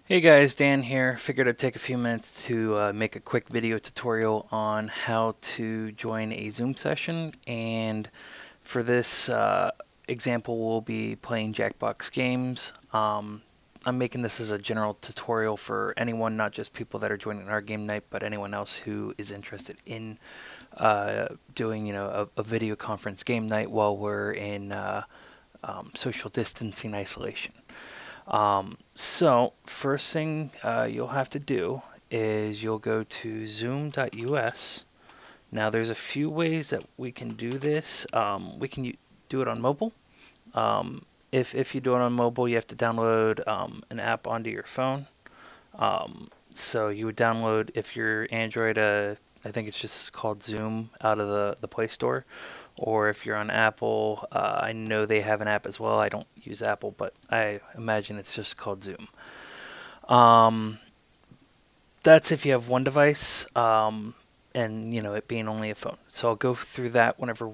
Hey guys, Dan here. Figured I'd take a few minutes to make a quick video tutorial on how to join a Zoom session. And for this example, we'll be playing Jackbox games. I'm making this as a general tutorial for anyone, not just people that are joining our game night, but anyone else who is interested in doing, a video conference game night while we're in social distancing isolation. So first thing you'll have to do is you'll go to zoom.us. Now there's a few ways that we can do this. We can do it on mobile. If you do it on mobile, you have to download an app onto your phone. So you would download, if you're Android, I think it's just called Zoom out of the Play Store. Or if you're on Apple, I know they have an app as well. I don't use Apple, but I imagine it's just called Zoom. Um, that's if you have one device, and it being only a phone. So I'll go through that whenever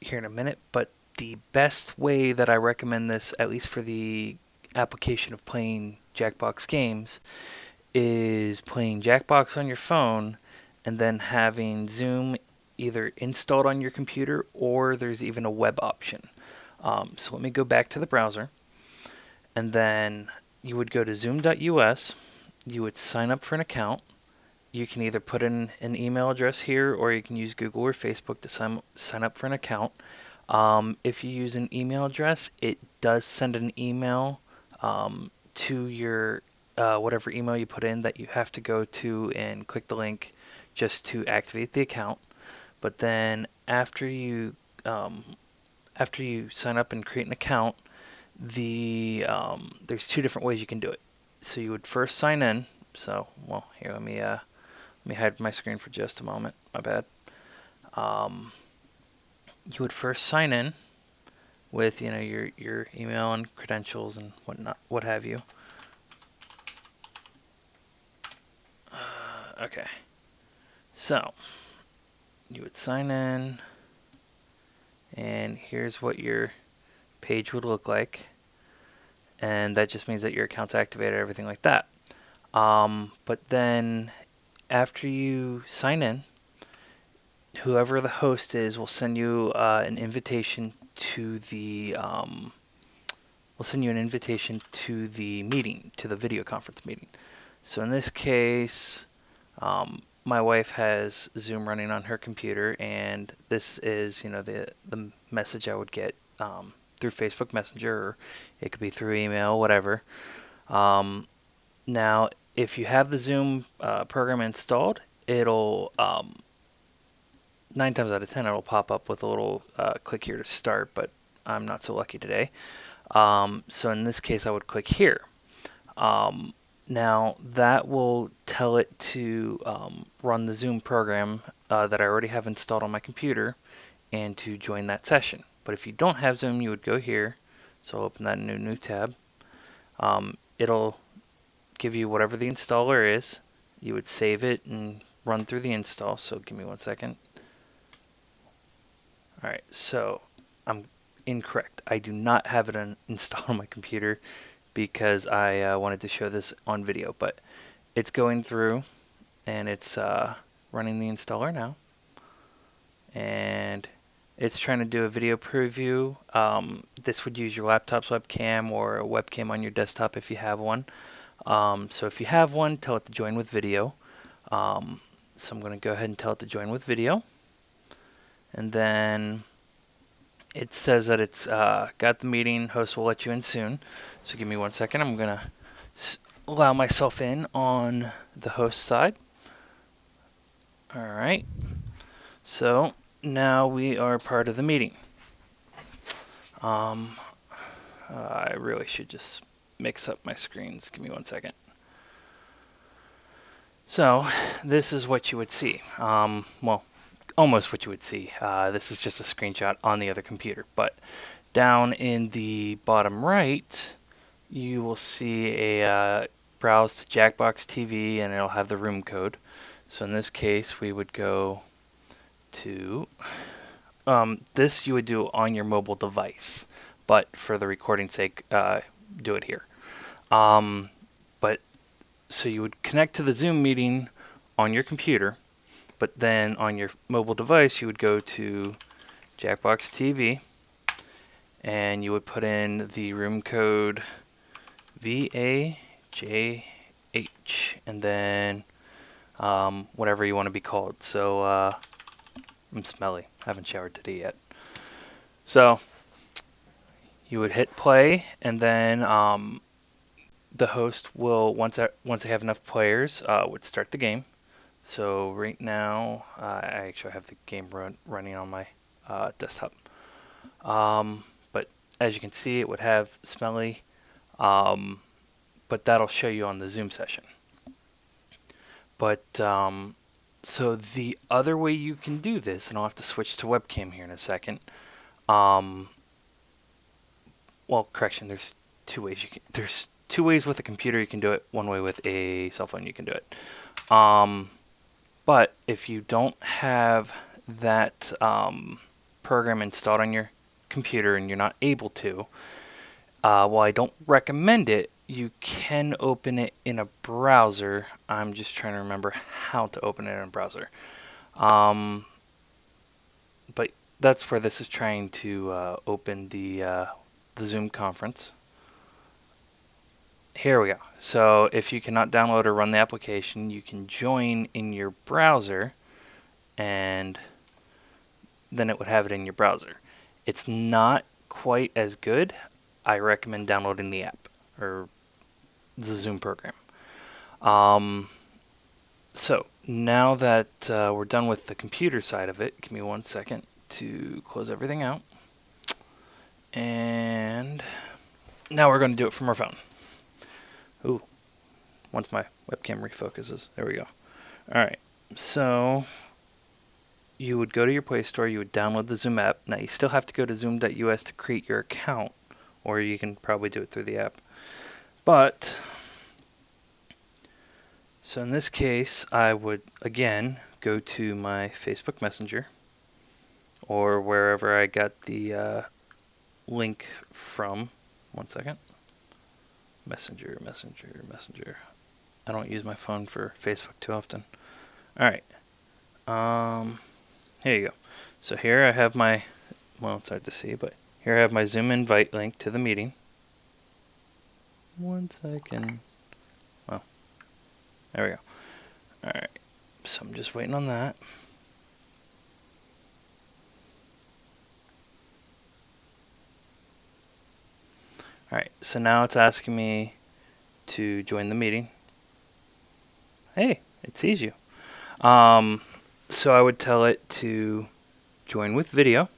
here in a minute. But the best way that I recommend this, at least for the application of playing Jackbox games, is playing Jackbox on your phone and then having Zoom either installed on your computer or there's even a web option. So let me go back to the browser, and then you would go to zoom.us. You would sign up for an account. You can either put in an email address here or you can use Google or Facebook to sign up for an account. If you use an email address, it does send an email to your whatever email you put in that you have to go to and click the link just to activate the account. But then after you sign up and create an account, there's two different ways you can do it. So you would first sign in. So well, here let me hide my screen for just a moment. My bad. Um, you would first sign in with your email and credentials and whatnot, what have you. Okay, so you would sign in, and here's what your page would look like, and that just means that your account's activated, everything like that. But then after you sign in, whoever the host is will send you an invitation to the meeting, to the video conference meeting. So in this case, my wife has Zoom running on her computer, and this is, the message I would get through Facebook Messenger, or it could be through email, whatever. Um, Now, if you have the Zoom program installed, it'll 9 times out of 10 it'll pop up with a little click here to start, but I'm not so lucky today. So in this case, I would click here. Now that will tell it to run the Zoom program that I already have installed on my computer and to join that session. But if you don't have Zoom, you would go here. So I'll open that in a new tab. It'll give you whatever the installer is. You would save it and run through the install. So give me 1 second. All right, so I'm incorrect. I do not have it installed on my computer because I wanted to show this on video, but it's going through and it's running the installer now, and it's trying to do a video preview. This would use your laptop's webcam or a webcam on your desktop if you have one. So if you have one, tell it to join with video. So I'm going to go ahead and tell it to join with video, and then it says that it's got the meeting. Host will let you in soon. So give me 1 second. I'm going to allow myself in on the host side. All right. So now we are part of the meeting. I really should just mix up my screens. Give me 1 second. So this is what you would see. Well, almost what you would see. This is just a screenshot on the other computer. But down in the bottom right, you will see a browse to Jackbox TV, and it'll have the room code. So in this case, we would go to this. You would do on your mobile device, but for the recording sake, do it here. But So you would connect to the Zoom meeting on your computer, but then on your mobile device, you would go to Jackbox TV, and you would put in the room code VAJH, and then whatever you want to be called. So I'm smelly. I haven't showered today yet. So you would hit play, and then the host will, once they have enough players, would start the game. So right now, I actually have the game running on my desktop. But as you can see, it would have smelly, but that'll show you on the Zoom session. But so the other way you can do this, and I'll have to switch to webcam here in a second. Well, correction. There's two ways There's two ways with a computer you can do it. One way with a cell phone you can do it. But if you don't have that program installed on your computer and you're not able to, while I don't recommend it, you can open it in a browser. I'm just trying to remember how to open it in a browser. But that's where this is trying to open the Zoom conference. Here we go. So if you cannot download or run the application, you can join in your browser, and then it would have it in your browser. It's not quite as good. I recommend downloading the app or the Zoom program. So now that we're done with the computer side of it, give me 1 second to close everything out. And now we're going to do it from our phone. Ooh, once my webcam refocuses. There we go. All right, so you would go to your Play Store, you would download the Zoom app. Now you still have to go to zoom.us to create your account, or you can probably do it through the app. But, so in this case, I would, again, go to my Facebook Messenger, or wherever I got the link from. 1 second. Messenger. I don't use my phone for Facebook too often. All right. Here you go. So here I have my, well, it's hard to see, but here I have my Zoom invite link to the meeting. 1 second. Well, there we go. All right. So I'm just waiting on that. All right. So now it's asking me to join the meeting. Hey, it sees you. So I would tell it to join with video.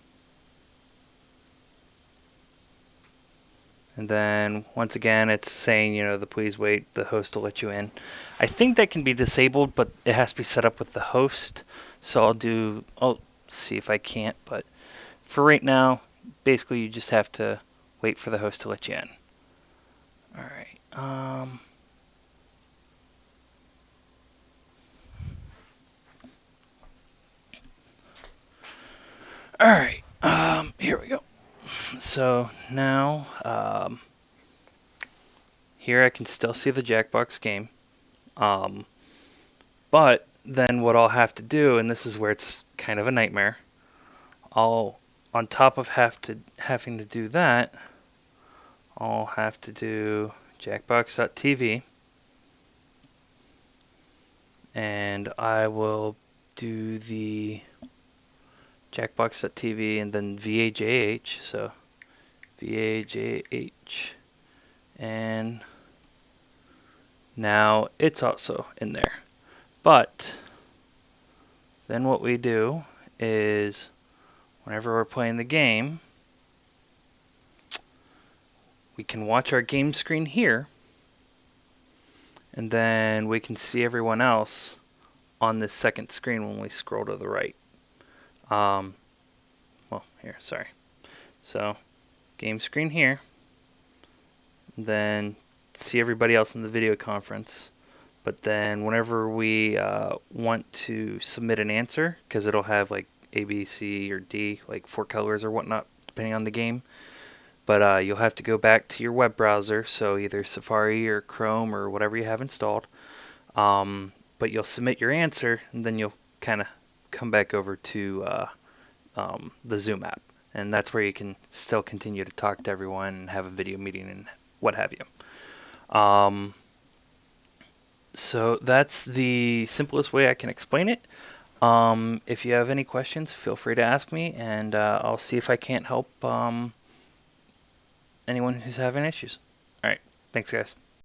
And then once again, it's saying, the please wait, the host will let you in. I think that can be disabled, but it has to be set up with the host. So I'll see if I can't, but for right now, basically you just have to wait for the host to let you in. All right. All right. Here we go. So now, here I can still see the Jackbox game. But then what I'll have to do, and this is where it's kind of a nightmare, on top of having to do that, I'll have to do jackbox.tv, and I will do the jackbox.tv and then VAJH, so VAJH, and now it's also in there. But then what we do is whenever we're playing the game, we can watch our game screen here, and then we can see everyone else on this second screen when we scroll to the right. Well, here, sorry. So, game screen here, then see everybody else in the video conference. But then whenever we want to submit an answer, because it'll have like A, B, C, or D, like 4 colors or whatnot, depending on the game, but you'll have to go back to your web browser, so either Safari or Chrome or whatever you have installed. But you'll submit your answer, and then you'll kind of come back over to the Zoom app, and that's where you can still continue to talk to everyone and have a video meeting and what have you. So that's the simplest way I can explain it. If you have any questions, feel free to ask me, and I'll see if I can't help anyone who's having issues. All right, thanks, guys.